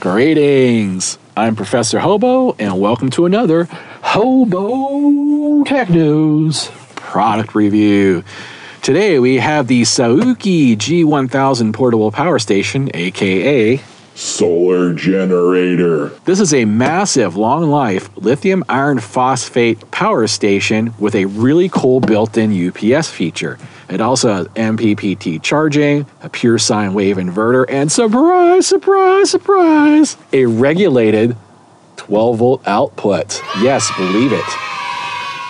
Greetings, I'm Professor Hobo, and welcome to another HOBOTECH News product review. Today we have the Suaoki G1000 portable power station, aka solar generator. This is a massive, long-life lithium iron phosphate power station with a really cool built-in UPS feature. It also has MPPT charging, a pure sine wave inverter, and surprise, surprise, surprise, a regulated 12-volt output. Yes, believe it.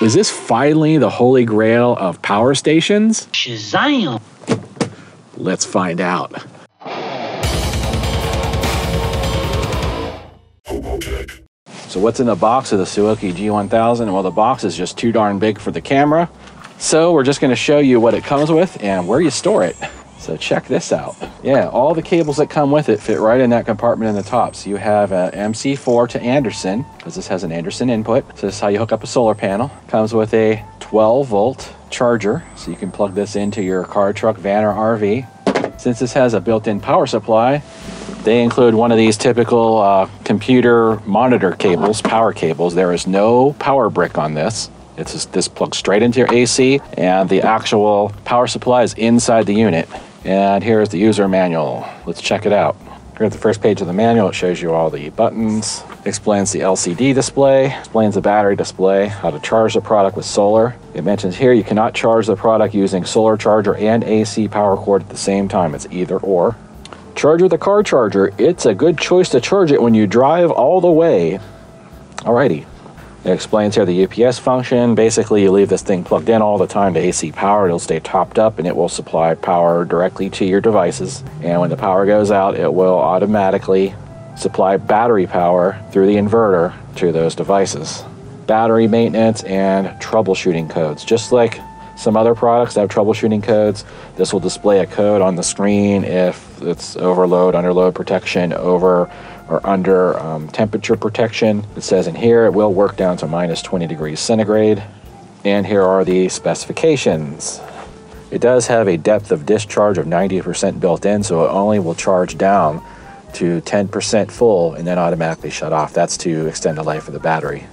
Is this finally the holy grail of power stations? Shazam! Let's find out. So what's in the box of the Suaoki G1000? Well, the box is just too darn big for the camera. So we're just going to show you what it comes with and where you store it. So check this out. Yeah, all the cables that come with it fit right in that compartment in the top. So you have a MC4 to Anderson, because this has an Anderson input. So this is how you hook up a solar panel. Comes with a 12-volt charger, so you can plug this into your car, truck, van, or RV. Since this has a built-in power supply, they include one of these typical computer monitor cables, power cables. There is no power brick on this. It's just, this plugs straight into your AC, and the actual power supply is inside the unit. And here's the user manual. Let's check it out. Here at the first page of the manual, it shows you all the buttons, explains the LCD display, explains the battery display, how to charge the product with solar. It mentions here you cannot charge the product using solar charger and AC power cord at the same time. It's either or. Charger the car charger. It's a good choice to charge it when you drive all the way. Alrighty. It explains here the UPS function. Basically, you leave this thing plugged in all the time to AC power. It'll stay topped up and it will supply power directly to your devices. And when the power goes out, it will automatically supply battery power through the inverter to those devices. Battery maintenance and troubleshooting codes. Just like some other products that have troubleshooting codes, this will display a code on the screen if it's overload, underload protection, over or under temperature protection. It says in here it will work down to minus 20 degrees centigrade. And here are the specifications. It does have a depth of discharge of 90% built in, so it only will charge down to 10% full and then automatically shut off. That's to extend the life of the battery.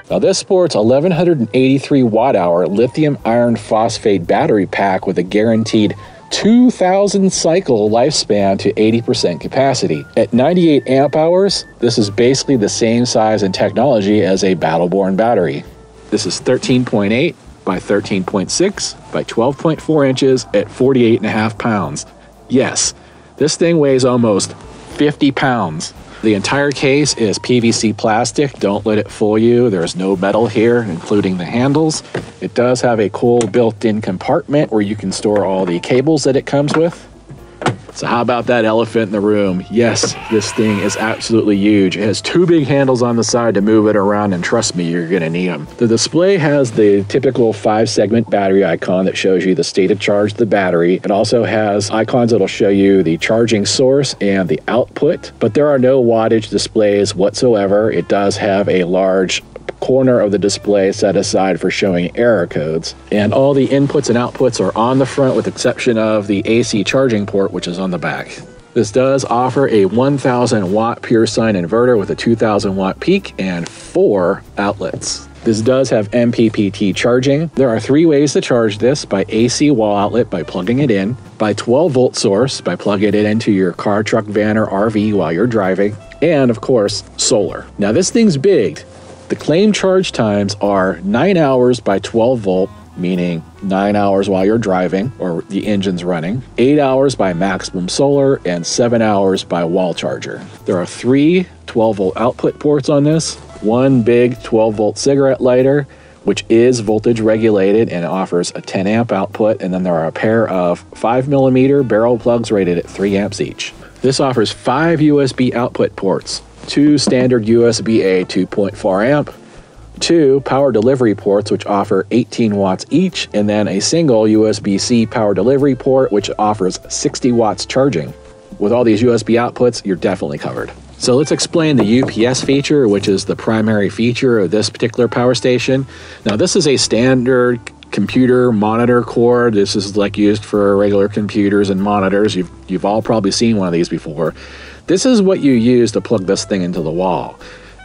Now this sports 1183 watt-hour lithium iron phosphate battery pack with a guaranteed 2,000 cycle lifespan to 80% capacity. At 98 amp hours, this is basically the same size and technology as a Battleborn battery. This is 13.8 by 13.6 by 12.4 inches at 48.5 pounds. Yes, this thing weighs almost 50 pounds. The entire case is PVC plastic. Don't let it fool you. There's no metal here, including the handles. It does have a cool built-in compartment where you can store all the cables that it comes with. So how about that elephant in the room? Yes, this thing is absolutely huge. It has two big handles on the side to move it around, and trust me, you're gonna need them. The display has the typical 5-segment battery icon that shows you the state of charge of the battery. It also has icons that'll show you the charging source and the output, but there are no wattage displays whatsoever. It does have a large corner of the display set aside for showing error codes, and all the inputs and outputs are on the front with the exception of the AC charging port, which is on the back. This does offer a 1000 watt pure sine inverter with a 2000 watt peak and 4 outlets. This does have MPPT charging. There are 3 ways to charge this: by AC wall outlet by plugging it in, by 12-volt source by plugging it into your car, truck, van, or RV while you're driving, and of course, solar. Now this thing's big. The claimed charge times are 9 hours by 12 volt, meaning 9 hours while you're driving or the engine's running, 8 hours by maximum solar, and 7 hours by wall charger. There are 3 12-volt output ports on this, 1 big 12-volt cigarette lighter, which is voltage regulated and offers a 10 amp output, and then there are a pair of 5mm barrel plugs rated at 3 amps each. This offers 5 USB output ports, 2 standard USB-A 2.4 amp, 2 power delivery ports which offer 18 watts each, and then a single USB-C power delivery port which offers 60 watts charging. With all these USB outputs, you're definitely covered. So let's explain the UPS feature, which is the primary feature of this particular power station. Now this is a standard computer monitor cord. This is like used for regular computers and monitors. You've all probably seen one of these before. This is what you use to plug this thing into the wall.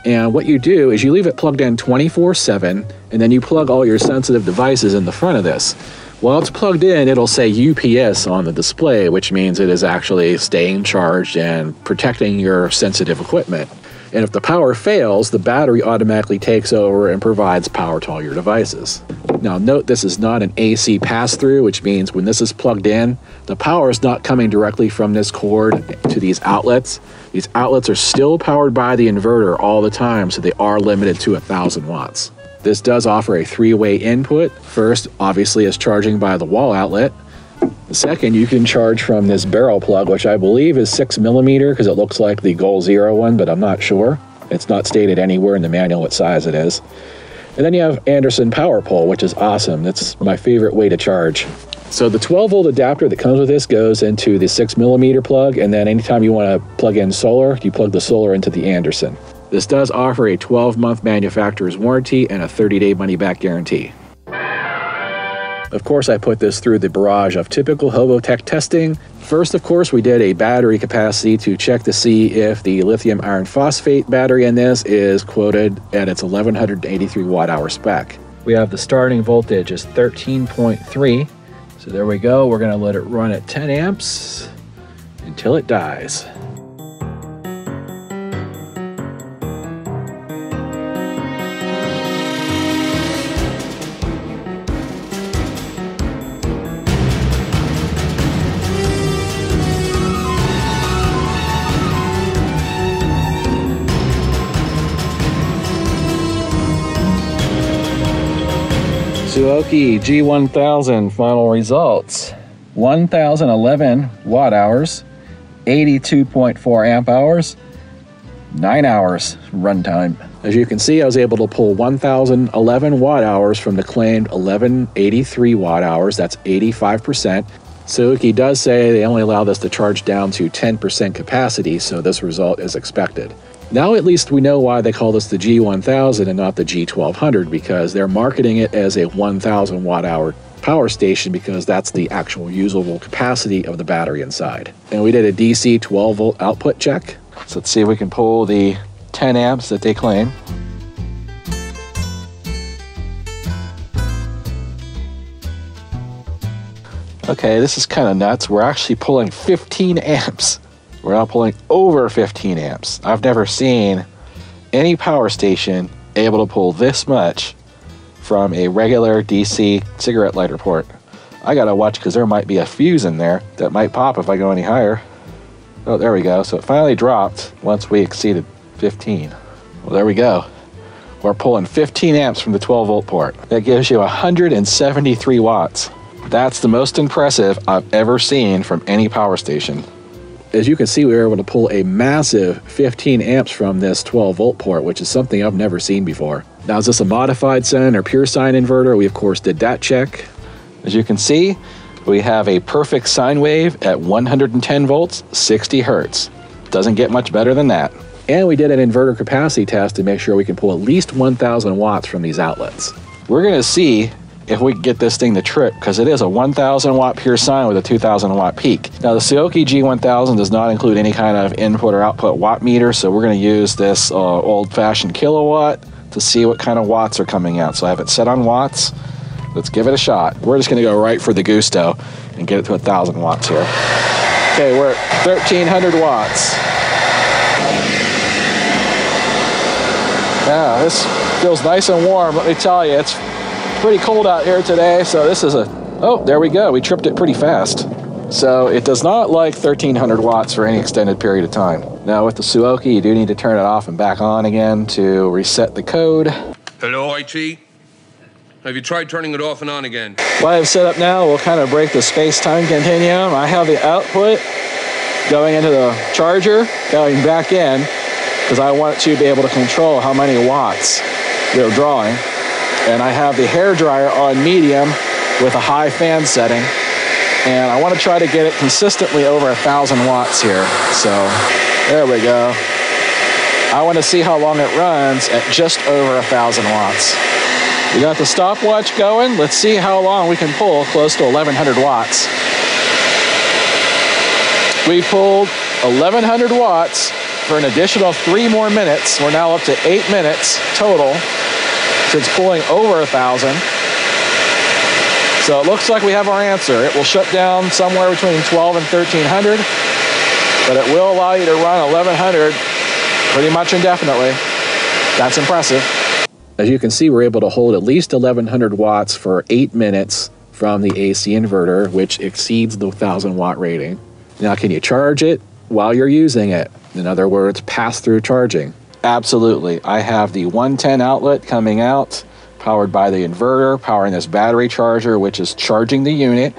And what you do is you leave it plugged in 24/7, and then you plug all your sensitive devices in the front of this. While it's plugged in, it'll say UPS on the display, which means it is actually staying charged and protecting your sensitive equipment. And if the power fails, the battery automatically takes over and provides power to all your devices. Now note, this is not an AC pass-through, which means when this is plugged in, the power is not coming directly from this cord to these outlets. These outlets are still powered by the inverter all the time, so they are limited to 1,000 watts. This does offer a 3-way input. First, obviously, is charging by the wall outlet. The second, you can charge from this barrel plug, which I believe is 6mm because it looks like the Goal Zero one, but I'm not sure. It's not stated anywhere in the manual what size it is. And then you have Anderson power pole, which is awesome. That's my favorite way to charge. So the 12-volt adapter that comes with this goes into the 6mm plug, and then anytime you want to plug in solar, you plug the solar into the Anderson. This does offer a 12-month manufacturer's warranty and a 30-day money-back guarantee. Of course, I put this through the barrage of typical HOBOTECH testing. First, of course, we did a battery capacity to check to see if the lithium iron phosphate battery in this is quoted at its 1183 watt-hour spec. We have the starting voltage is 13.3. So there we go. We're going to let it run at 10 amps until it dies. Suaoki G1000 final results. 1,011 watt hours, 82.4 amp hours, 9 hours runtime. As you can see, I was able to pull 1,011 watt hours from the claimed 1183 watt hours. That's 85%. Suaoki does say they only allow this to charge down to 10% capacity, so this result is expected. Now at least we know why they call this the G1000 and not the G1200, because they're marketing it as a 1,000 watt hour power station because that's the actual usable capacity of the battery inside. And we did a DC 12 volt output check. So let's see if we can pull the 10 amps that they claim. Okay, this is kind of nuts. We're actually pulling 15 amps. We're now pulling over 15 amps. I've never seen any power station able to pull this much from a regular DC cigarette lighter port. I gotta watch because there might be a fuse in there that might pop if I go any higher. Oh, there we go. So it finally dropped once we exceeded 15. Well, there we go. We're pulling 15 amps from the 12 volt port. That gives you 173 watts. That's the most impressive I've ever seen from any power station. As you can see, we were able to pull a massive 15 amps from this 12 volt port, which is something I've never seen before. Now, is this a modified sine or pure sine inverter? We of course did that check. As you can see, we have a perfect sine wave at 110 volts, 60 hertz. Doesn't get much better than that. And we did an inverter capacity test to make sure we can pull at least 1,000 watts from these outlets. We're gonna see if we can get this thing to trip, because it is a 1,000 watt pure sine with a 2,000 watt peak. Now the Suaoki G1000 does not include any kind of input or output watt meter, so we're going to use this old-fashioned kilowatt to see what kind of watts are coming out. So I have it set on watts. Let's give it a shot. We're just going to go right for the gusto and get it to 1,000 watts here. Okay, we're at 1,300 watts. Yeah, this feels nice and warm. Let me tell you, it's pretty cold out here today, so this is oh, there we go. We tripped it pretty fast. So it does not like 1,300 watts for any extended period of time. Now with the Suaoki, you do need to turn it off and back on again to reset the code. Hello, IT? Have you tried turning it off and on again? What I have set up now will kind of break the space-time continuum. I have the output going into the charger, going back in, because I want to be able to control how many watts they're drawing. And I have the hairdryer on medium with a high fan setting. And I want to try to get it consistently over 1,000 watts here. So there we go. I want to see how long it runs at just over 1,000 watts. We got the stopwatch going. Let's see how long we can pull close to 1100 watts. We pulled 1100 watts for an additional 3 more minutes. We're now up to 8 minutes total since pulling over 1000. So it looks like we have our answer. It will shut down somewhere between 12 and 1300, but it will allow you to run 1100 pretty much indefinitely. That's impressive. As you can see, we're able to hold at least 1100 watts for 8 minutes from the AC inverter, which exceeds the 1000 watt rating. Now, can you charge it while you're using it? In other words, pass-through charging. Absolutely. I have the 110 outlet coming out, powered by the inverter, powering this battery charger, which is charging the unit.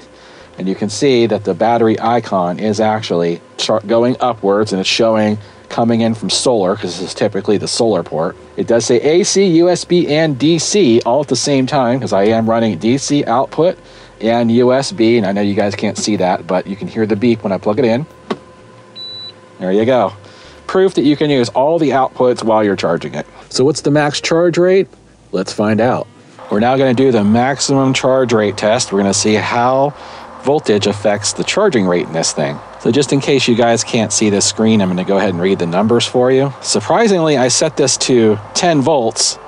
And you can see that the battery icon is actually going upwards, and it's showing coming in from solar, because this is typically the solar port. It does say AC, USB, and DC all at the same time, because I am running DC output and USB, and I know you guys can't see that, but you can hear the beep when I plug it in. There you go. Proof that you can use all the outputs while you're charging it. So what's the max charge rate? Let's find out. We're now going to do the maximum charge rate test. We're going to see how voltage affects the charging rate in this thing. So just in case you guys can't see this screen, I'm going to go ahead and read the numbers for you. Surprisingly, I set this to 10 volts,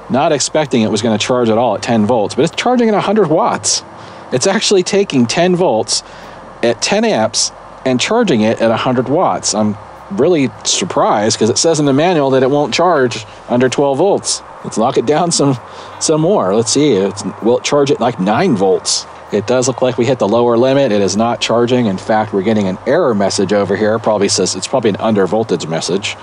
not expecting it was going to charge at all at 10 volts, but it's charging at 100 watts. It's actually taking 10 volts at 10 amps and charging it at 100 watts. I'm really surprised because it says in the manual that it won't charge under 12 volts. Let's knock it down some more. Let's see. Will it charge at like 9 volts? It does look like we hit the lower limit. It is not charging. In fact, we're getting an error message over here. Probably says it's probably an under voltage message.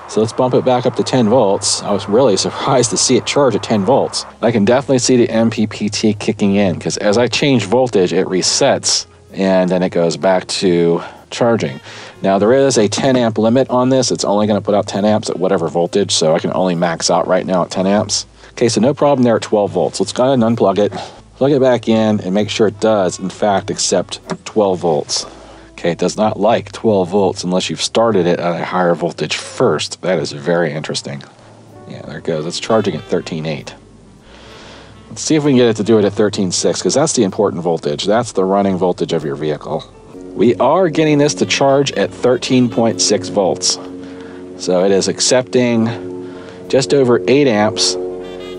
So let's bump it back up to 10 volts. I was really surprised to see it charge at 10 volts. I can definitely see the MPPT kicking in because as I change voltage, it resets and then it goes back to charging. Now there is a 10 amp limit on this. It's only going to put out 10 amps at whatever voltage, so I can only max out right now at 10 amps. Okay, so no problem there at 12 volts. Let's go ahead and unplug it, plug it back in, and make sure it does, in fact, accept 12 volts. Okay, it does not like 12 volts unless you've started it at a higher voltage first. That is very interesting. Yeah, there it goes. It's charging at 13.8. Let's see if we can get it to do it at 13.6, because that's the important voltage. That's the running voltage of your vehicle. We are getting this to charge at 13.6 volts. So it is accepting just over 8 amps,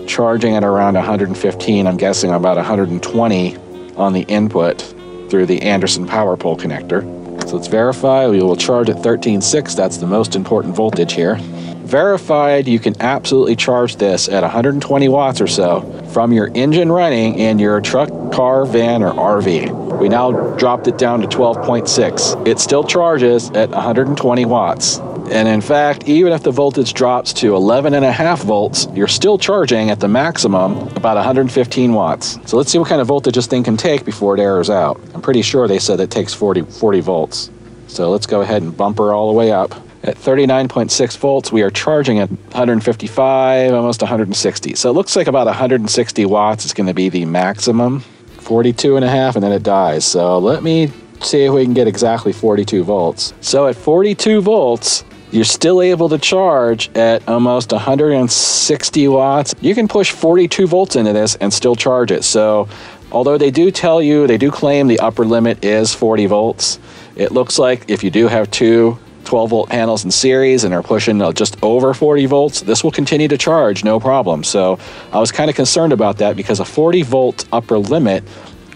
charging at around 115. I'm guessing about 120 on the input through the Anderson power pole connector. So let's verify. We will charge at 13.6. That's the most important voltage here. Verified, you can absolutely charge this at 120 watts or so from your engine running in your truck, car, van, or RV. We now dropped it down to 12.6. It still charges at 120 watts. And in fact, even if the voltage drops to 11.5 volts, you're still charging at the maximum about 115 watts. So let's see what kind of voltage this thing can take before it errors out. I'm pretty sure they said it takes 40 volts. So let's go ahead and bump her all the way up. At 39.6 volts, we are charging at 155, almost 160. So it looks like about 160 watts is going to be the maximum. 42.5, and then it dies. So let me see if we can get exactly 42 volts. So at 42 volts, you're still able to charge at almost 160 watts. You can push 42 volts into this and still charge it. So although they do tell you, they do claim the upper limit is 40 volts, it looks like if you do have two 12-volt panels in series and are pushing just over 40 volts, this will continue to charge no problem. So I was kind of concerned about that because a 40-volt upper limit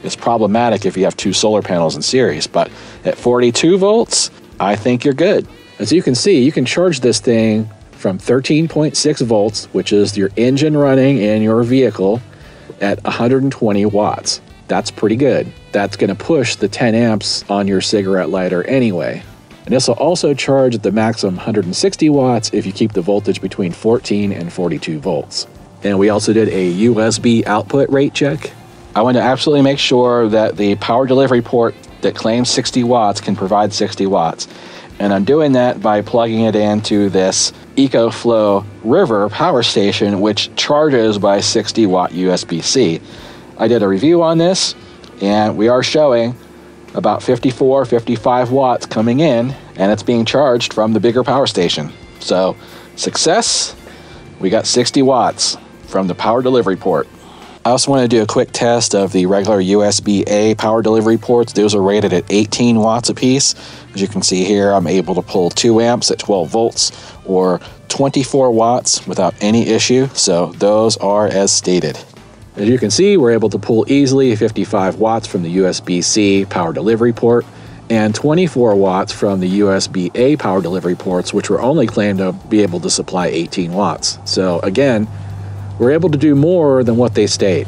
is problematic if you have two solar panels in series. But at 42 volts, I think you're good. As you can see, you can charge this thing from 13.6 volts, which is your engine running in your vehicle, at 120 watts. That's pretty good. That's going to push the 10 amps on your cigarette lighter anyway. And this will also charge at the maximum 160 watts if you keep the voltage between 14 and 42 volts. And we also did a USB output rate check. I want to absolutely make sure that the power delivery port that claims 60 watts can provide 60 watts. And I'm doing that by plugging it into this EcoFlow River power station, which charges by 60 watt USB-C. I did a review on this, and we are showing about 54, 55 watts coming in, and it's being charged from the bigger power station. So success, we got 60 watts from the power delivery port. I also want to do a quick test of the regular USB-A power delivery ports. Those are rated at 18 watts apiece. As you can see here, I'm able to pull 2 amps at 12 volts or 24 watts without any issue. So those are as stated. As you can see, we're able to pull easily 55 watts from the USB-C power delivery port and 24 watts from the USB-A power delivery ports, which were only claimed to be able to supply 18 watts. So again, we're able to do more than what they state.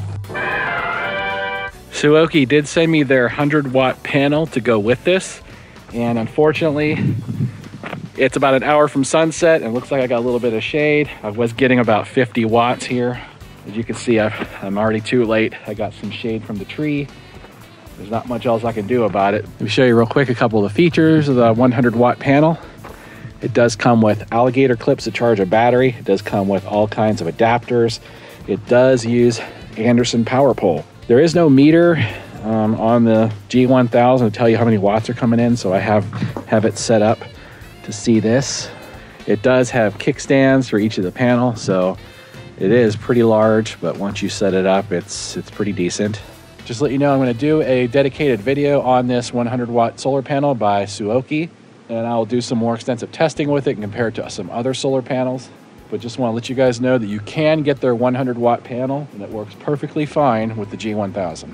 Suaoki did send me their 100-watt panel to go with this, and unfortunately, it's about an hour from sunset, and it looks like I got a little bit of shade. I was getting about 50 watts here. As you can see, I'm already too late. I got some shade from the tree. There's not much else I can do about it. Let me show you real quick a couple of the features of the 100-watt panel. It does come with alligator clips to charge a battery. It does come with all kinds of adapters. It does use Anderson power pole. There is no meter on the G1000 to tell you how many watts are coming in, so I have it set up to see this. It does have kickstands for each of the panel, so it is pretty large, but once you set it up, it's pretty decent. Just to let you know, I'm going to do a dedicated video on this 100-watt solar panel by Suaoki, and I'll do some more extensive testing with it and compare it to some other solar panels. But just want to let you guys know that you can get their 100-watt panel, and it works perfectly fine with the G1000.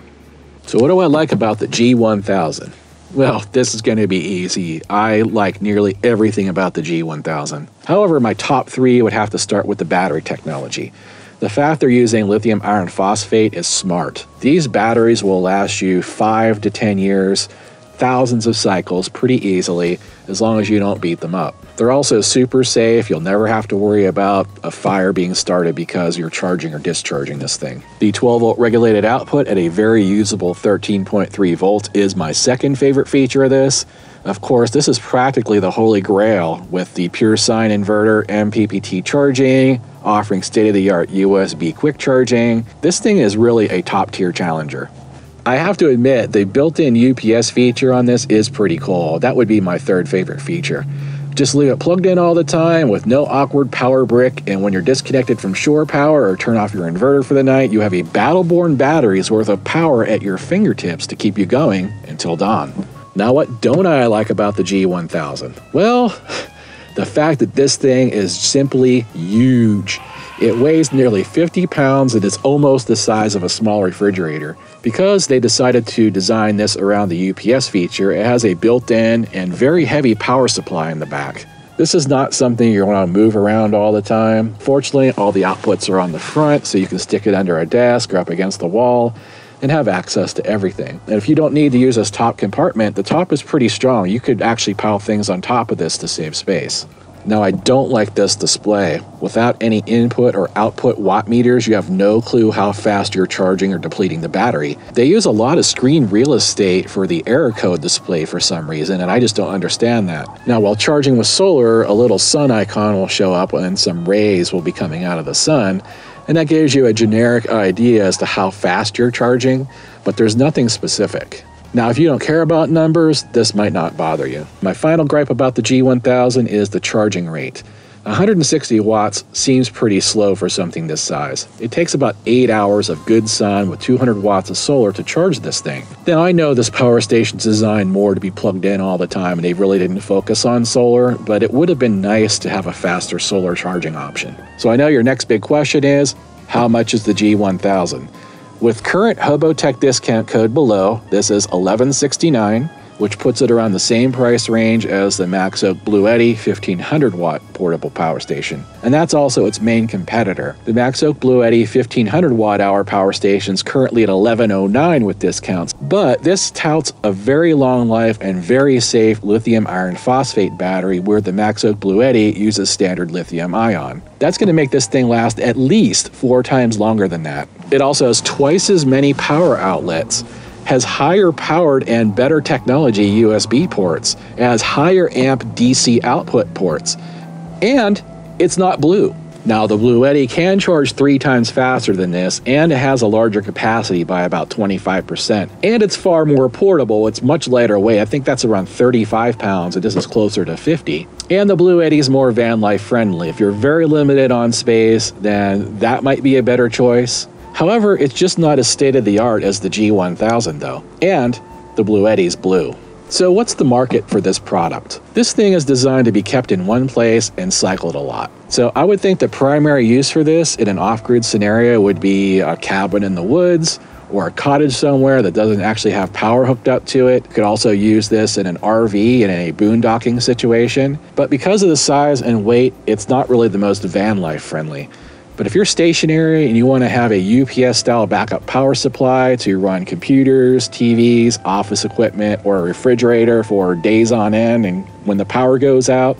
So what do I like about the G1000? Well, this is going to be easy. I like nearly everything about the G1000. However, my top 3 would have to start with the battery technology. The fact they're using lithium iron phosphate is smart. These batteries will last you 5 to 10 years, thousands of cycles pretty easily, as long as you don't beat them up. They're also super safe. You'll never have to worry about a fire being started because you're charging or discharging this thing. The 12-volt regulated output at a very usable 13.3 volts is my second favorite feature of this. Of course, this is practically the holy grail with the pure sine inverter MPPT charging, offering state-of-the-art USB quick charging. This thing is really a top-tier challenger. I have to admit, the built-in UPS feature on this is pretty cool. That would be my third favorite feature. Just leave it plugged in all the time with no awkward power brick, and when you're disconnected from shore power or turn off your inverter for the night, you have a Battle-Born battery's worth of power at your fingertips to keep you going until dawn. Now, what don't I like about the G1000? Well, the fact that this thing is simply huge. It weighs nearly 50 pounds and is almost the size of a small refrigerator. Because they decided to design this around the UPS feature, it has a built-in and very heavy power supply in the back. This is not something you want to move around all the time. Fortunately, all the outputs are on the front, so you can stick it under a desk or up against the wall and have access to everything. And if you don't need to use this top compartment, the top is pretty strong. You could actually pile things on top of this to save space. Now, I don't like this display. Without any input or output watt meters, you have no clue how fast you're charging or depleting the battery. They use a lot of screen real estate for the error code display for some reason, and I just don't understand that. Now, while charging with solar, a little sun icon will show up and some rays will be coming out of the sun, and that gives you a generic idea as to how fast you're charging, but there's nothing specific. Now, if you don't care about numbers, this might not bother you. My final gripe about the G1000 is the charging rate. 160 watts seems pretty slow for something this size. It takes about 8 hours of good sun with 200 watts of solar to charge this thing. Now, I know this power station's designed more to be plugged in all the time and they really didn't focus on solar, but it would have been nice to have a faster solar charging option. So I know your next big question is, how much is the G1000? With current HOBOTECH discount code below, this is $1169, which puts it around the same price range as the Maxoak Bluetti 1500 watt portable power station. And that's also its main competitor. The Maxoak Bluetti 1500 watt hour power station is currently at $1109 with discounts, but this touts a very long life and very safe lithium iron phosphate battery, where the Maxoak Bluetti uses standard lithium ion. That's going to make this thing last at least 4 times longer than that. It also has twice as many power outlets, has higher powered and better technology USB ports, it has higher amp DC output ports, and it's not blue. Now, the Bluetti can charge 3 times faster than this, and it has a larger capacity by about 25%. And it's far more portable. It's much lighter weight. I think that's around 35 pounds, and this is closer to 50. And the Bluetti is more van life friendly. If you're very limited on space, then that might be a better choice. However, it's just not as state-of-the-art as the G1000 though, and the Bluetti's blue. So what's the market for this product? This thing is designed to be kept in one place and cycled a lot. So I would think the primary use for this in an off-grid scenario would be a cabin in the woods or a cottage somewhere that doesn't actually have power hooked up to it. Could also use this in an RV in a boondocking situation. But because of the size and weight, it's not really the most van life friendly. But if you're stationary and you want to have a UPS style backup power supply to run computers, TVs, office equipment, or a refrigerator for days on end, and when the power goes out,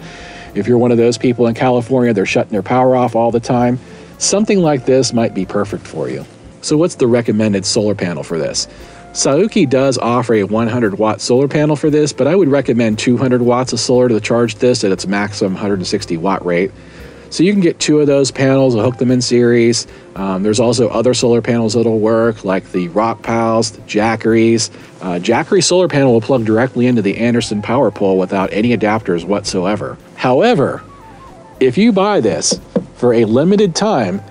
if you're one of those people in California, they're shutting their power off all the time, something like this might be perfect for you. So what's the recommended solar panel for this? Suaoki does offer a 100-watt solar panel for this, but I would recommend 200 watts of solar to charge this at its maximum 160 watt rate. So you can get 2 of those panels and hook them in series. There's also other solar panels that'll work, like the ROADTREKs, the Jackeries. Jackery solar panel will plug directly into the Anderson power pole without any adapters whatsoever. However, if you buy this for a limited time,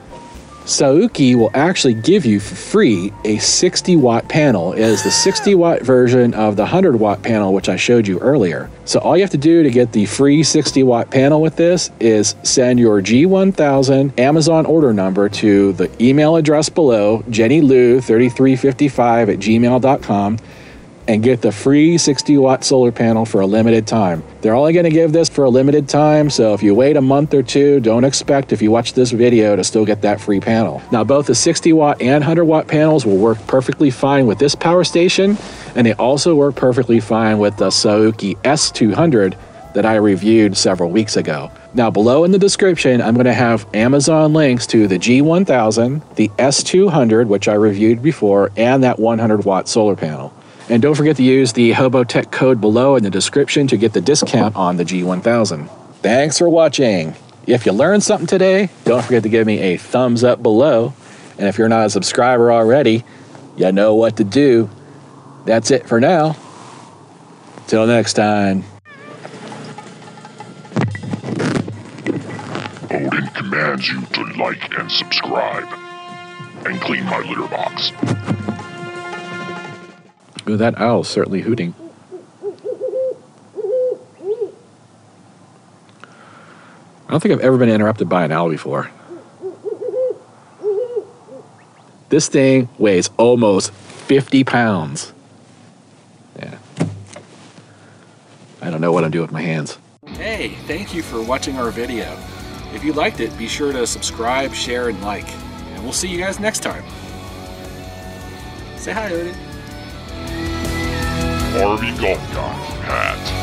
Suaoki will actually give you for free a 60-watt panel. It is the 60-watt version of the 100-watt panel, which I showed you earlier. So all you have to do to get the free 60-watt panel with this is send your G1000 Amazon order number to the email address below, jennylou3355@gmail.com, and get the free 60-watt solar panel for a limited time. They're only going to give this for a limited time, so if you wait a month or two, don't expect, if you watch this video, to still get that free panel. Now, both the 60-watt and 100-watt panels will work perfectly fine with this power station, and they also work perfectly fine with the Suaoki S200 that I reviewed several weeks ago. Now, below in the description, I'm going to have Amazon links to the G1000, the S200, which I reviewed before, and that 100-watt solar panel. And don't forget to use the HOBOTECH code below in the description to get the discount on the G1000. Thanks for watching. If you learned something today, don't forget to give me a thumbs up below. And if you're not a subscriber already, you know what to do. That's it for now. Till next time. Odin commands you to like and subscribe. And clean my litter box. Ooh, that owl's certainly hooting. I don't think I've ever been interrupted by an owl before. This thing weighs almost 50 pounds. Yeah. I don't know what I'm doing with my hands. Hey, thank you for watching our video. If you liked it, be sure to subscribe, share, and like. And we'll see you guys next time. Say hi, Odin. RV Golf Guy, Pat.